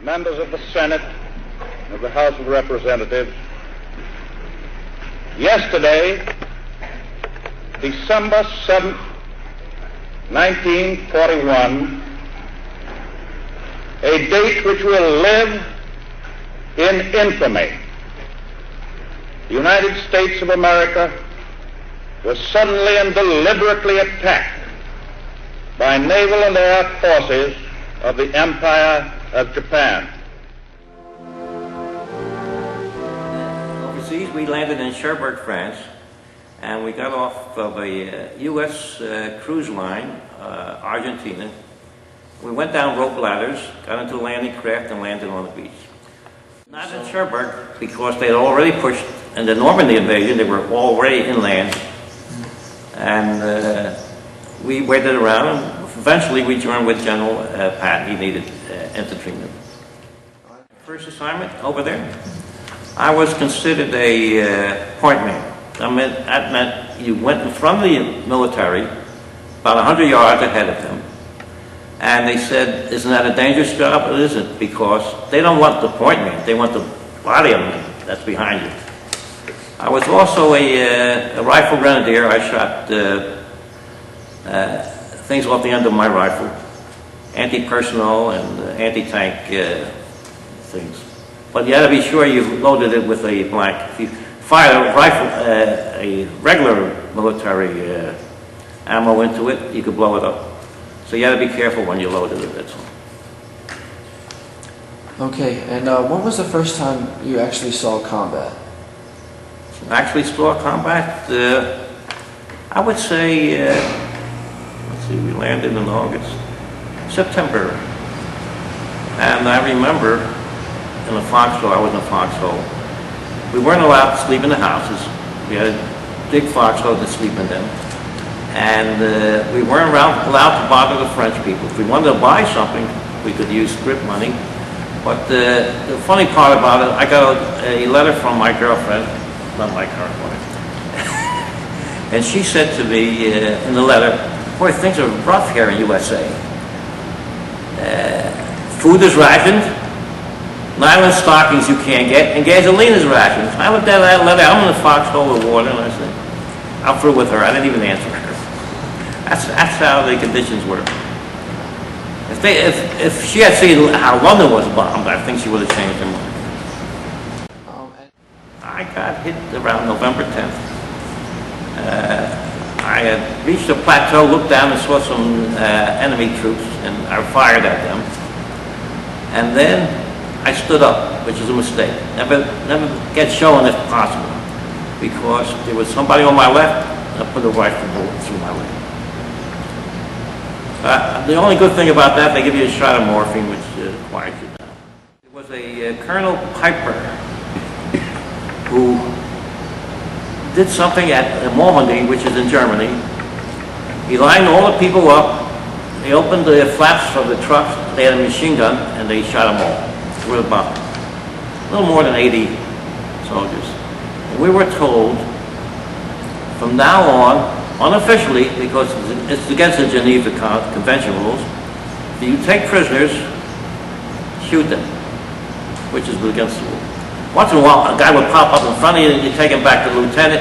members of the Senate, of the House of Representatives, yesterday, December 7th, 1941, a date which will live in infamy, the United States of America was suddenly and deliberately attacked by naval and air forces of the Empire of Japan. Overseas, we landed in Cherbourg, France, and we got off of a U.S. cruise line, Argentina. We went down rope ladders, got into a landing craft, and landed on the beach. Not in Cherbourg, because they had already pushed, in the Normandy invasion, they were already inland. And we waited around, and eventually we joined with General Patton. He needed infantrymen. First assignment over there, I was considered a point man. That meant you went in front of the military, about 100 yards ahead of them, and they said, isn't that a dangerous job? It isn't, because they don't want the point man, they want the body of man that's behind you. I was also a rifle grenadier. I shot things off the end of my rifle, anti-personnel and anti-tank things. But you had to be sure you loaded it with a blank. If you fire a rifle, a regular military ammo into it, you could blow it up. So you had to be careful when you loaded it. That's all. Okay, and when was the first time you actually saw combat? Actually saw combat, I would say, let's see, we landed in August, September. And I remember in a foxhole, I was in a foxhole, we weren't allowed to sleep in the houses. We had a big foxhole to sleep in them. And we weren't allowed to bother the French people. If we wanted to buy something, we could use scrip money. But the funny part about it, I got a letter from my girlfriend, not my current wife. And she said to me in the letter, boy, things are rough here in USA. Food is rationed, nylon stockings you can't get, and gasoline is rationed. I looked at that letter, I'm in the foxhole with water, and I said, I'm through with her. I didn't even answer her. That's how the conditions were. If she had seen how London was bombed, I think she would have changed her mind. I got hit around November 10th. I had reached a plateau, looked down and saw some enemy troops, and I fired at them. And then I stood up, which is a mistake. Never get shown if possible, because there was somebody on my left, and I put a rifle bullet through my leg. The only good thing about that, they give you a shot of morphine, which quiets you down. It was a Colonel Piper who did something at Normandy, which is in Germany. He lined all the people up. They opened the flaps of the trucks. They had a machine gun, and they shot them all. There were about a little more than 80 soldiers. And we were told, from now on, unofficially, because it's against the Geneva Convention rules, if you take prisoners, shoot them, which is against the rule. Once in a while, a guy would pop up in front of you, and you take him back to the lieutenant,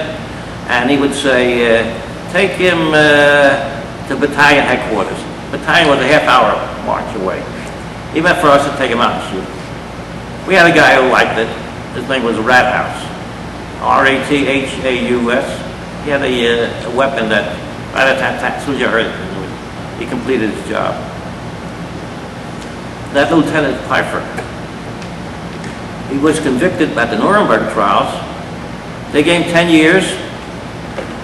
and he would say, take him to battalion headquarters. Battalion was a half-hour march away. He meant for us to take him out and shoot. We had a guy who liked it. His name was Rat House, R-A-T-H-A-U-S. He had a weapon that, right at that time, as soon as you heard it, he completed his job. That Lieutenant Pfeiffer, he was convicted at the Nuremberg trials. They gave him 10 years.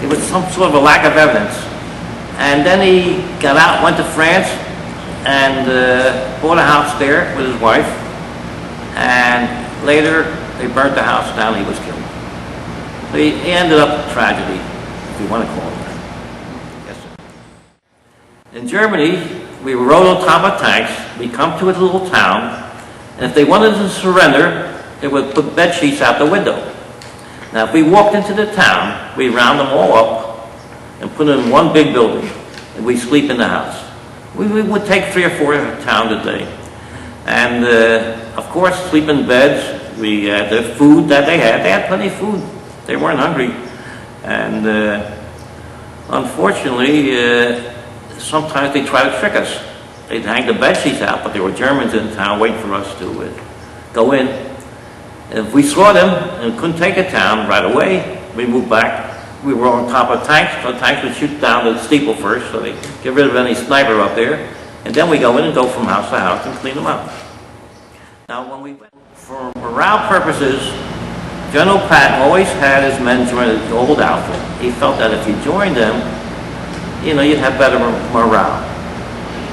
It was some sort of a lack of evidence. And then he got out, went to France, and bought a house there with his wife. And later, they burnt the house down, he was killed. So he ended up a tragedy, if you want to call it that. Yes, sir. In Germany, we rode on top of tanks. We come to a little town, and if they wanted to surrender, they would put bed sheets out the window. Now, if we walked into the town, we'd round them all up and put them in one big building, and we'd sleep in the house. We would take 3 or 4 towns a day. And of course, sleep in beds. We had the food that they had plenty of food. They weren't hungry. And unfortunately, sometimes they try to trick us. They'd hang the bed sheets out, but there were Germans in town waiting for us to go in. If we saw them and couldn't take a town right away, we moved back. We were on top of tanks. The tanks would shoot down the steeple first, so they get rid of any sniper up there. And then we go in and go from house to house and clean them up. Now, when we went for morale purposes, General Patton always had his men join the old outfit. He felt that if you joined them, you know, you'd have better morale.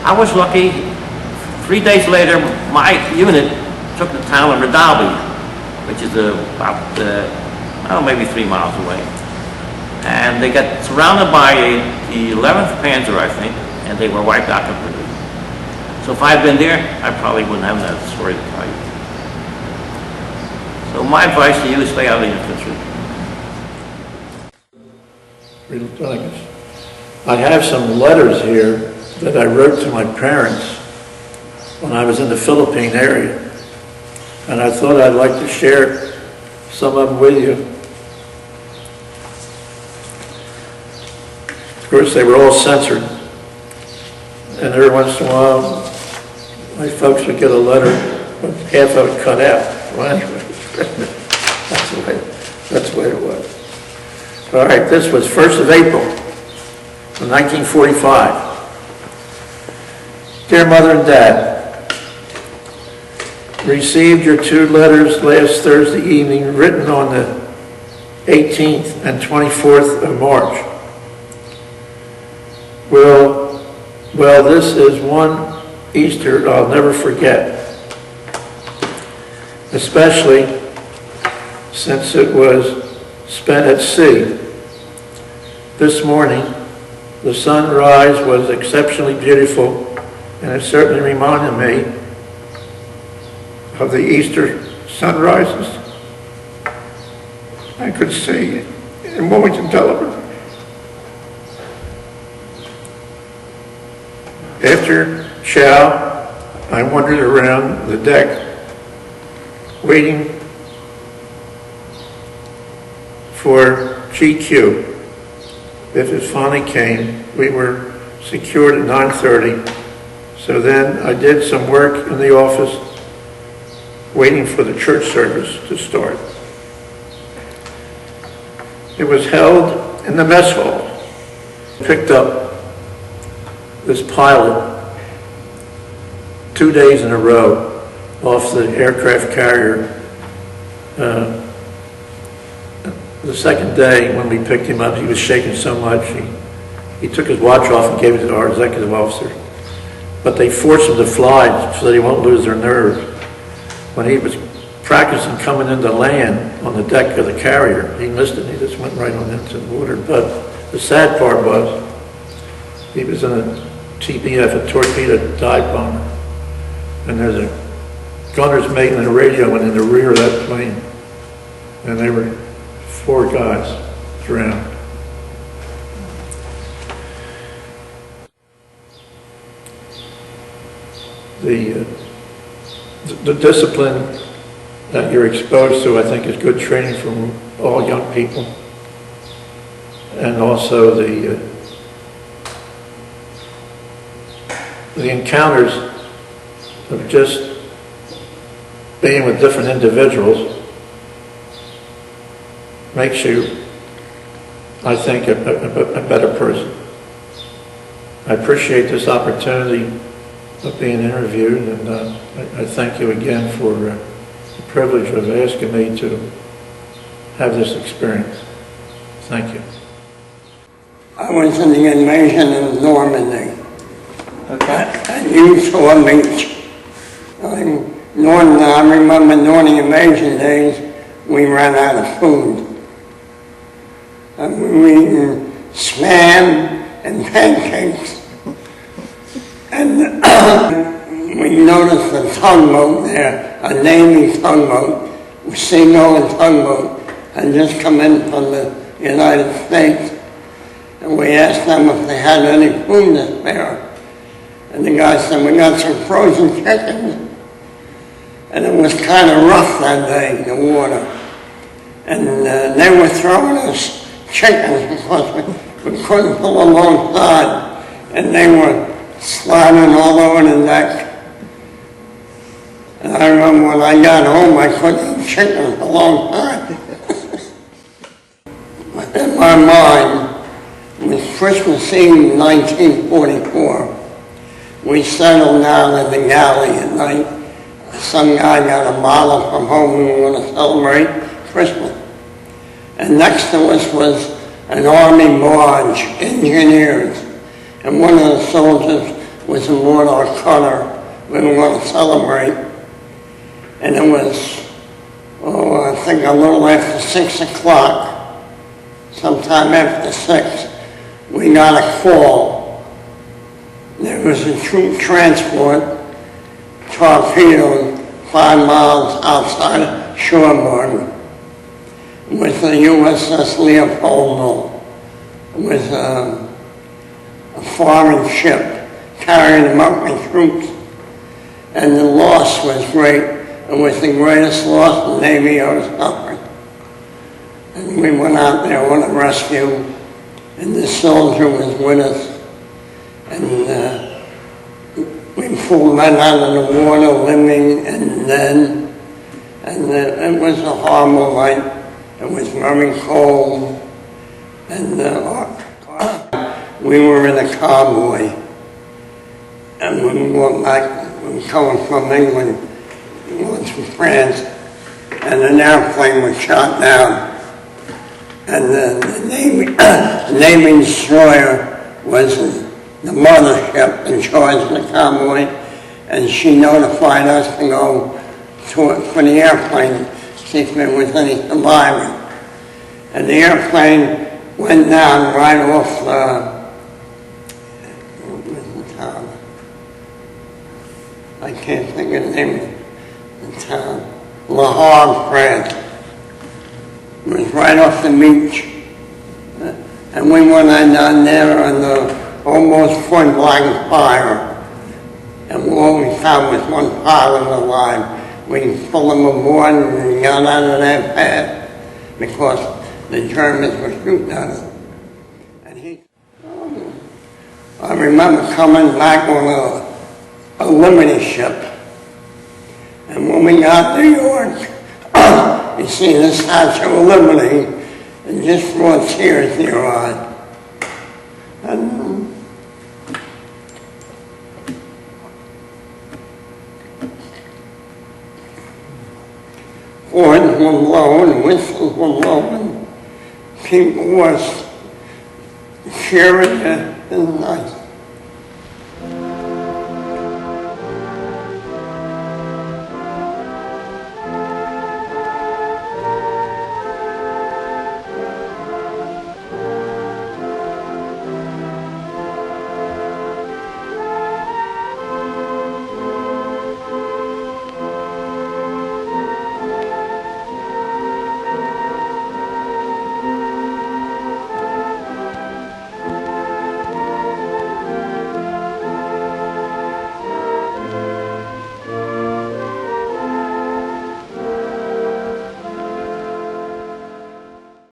I was lucky. 3 days later, my unit took the town of Redalby, which is about, maybe 3 miles away. And they got surrounded by the 11th Panzer, I think, and they were wiped out completely. So if I had been there, I probably wouldn't have that story to tell you. So my advice to you is stay out of the infantry. I have some letters here that I wrote to my parents when I was in the Philippine area. And I thought I'd like to share some of them with you. Of course, they were all censored. And every once in a while, my folks would get a letter with half of it cut out. Well, anyway, that's the way it was. All right, this was 1st of April, 1945. Dear Mother and Dad, received your 2 letters last Thursday evening, written on the 18th and 24th of March. Well, this is one Easter I'll never forget, especially since it was spent at sea. This morning, the sunrise was exceptionally beautiful, and it certainly reminded me of the Easter sunrises I could see in Wilmington television. After chow, I wandered around the deck, waiting for GQ. If it finally came, we were secured at 9:30. So then I did some work in the office, waiting for the church service to start. It was held in the mess hall. Picked up this pilot 2 days in a row off the aircraft carrier. The second day when we picked him up, he was shaking so much, he took his watch off and gave it to our executive officer. But they forced him to fly so that he won't lose their nerve. When he was practicing coming into land on the deck of the carrier, he missed it. He just went right on into the water. But the sad part was, he was in a TPF, a torpedo dive bomber. And there's a gunner's mate and a radio went in the rear of that plane. And there were 4 guys drowned. The discipline that you're exposed to, I think, is good training for all young people. And also the encounters of just being with different individuals makes you, I think, a better person. I appreciate this opportunity of being interviewed, and I thank you again for the privilege of asking me to have this experience. Thank you. I was in the invasion of Normandy. Okay. At Utah Beach. I remember during the invasion days, we ran out of food. We were eating spam and pancakes. And we noticed a tugboat there, a Navy tugboat, a Seagull tugboat, had just come in from the United States. And we asked them if they had any food to spare. And the guy said, we got some frozen chickens. and it was kind of rough that day, the water. And they were throwing us chickens because we couldn't pull alongside, and they were sliding all over the deck. And I remember when I got home, I couldn't eat chicken for a long time. In my mind, it was Christmas Eve 1944. We settled down at the galley at night. Some guy got a bottle from home. We were going to celebrate Christmas. And next to us was an army barge, engineers. And one of the soldiers was aboard our cutter. We were going to celebrate. And it was, I think a little after 6 o'clock, sometime after 6, we got a call. There was a troop transport torpedoed 5 miles outside of Shoreburn with the USS Leopoldo. It was a foreign ship carrying American troops, and the loss was great. It was the greatest loss the Navy ever suffered. And we went out there on a rescue, and this soldier was with us, and we pulled men out of the water living, and it was a horrible night. It was very cold, and we were in a convoy, and when we went back, we were coming from England, we went to France, and an airplane was shot down. And the Navy destroyer was the mothership in charge of the convoy, and she notified us to go for the airplane, see if there was any survivors. And the airplane went down right off I can't think of the name of the town, Le Havre, France. It was right off the beach. And we went down there under almost point blank fire. And all we found was one pilot alive. We pulled him aboard and we got out of there fast because the Germans were shooting at us. And I remember coming back on a Liberty ship. And when we got to New York, you see the Statue of Liberty, and just brought tears to your eyes. And horns were blowing, whistles were blowing, people were cheering. It was nice.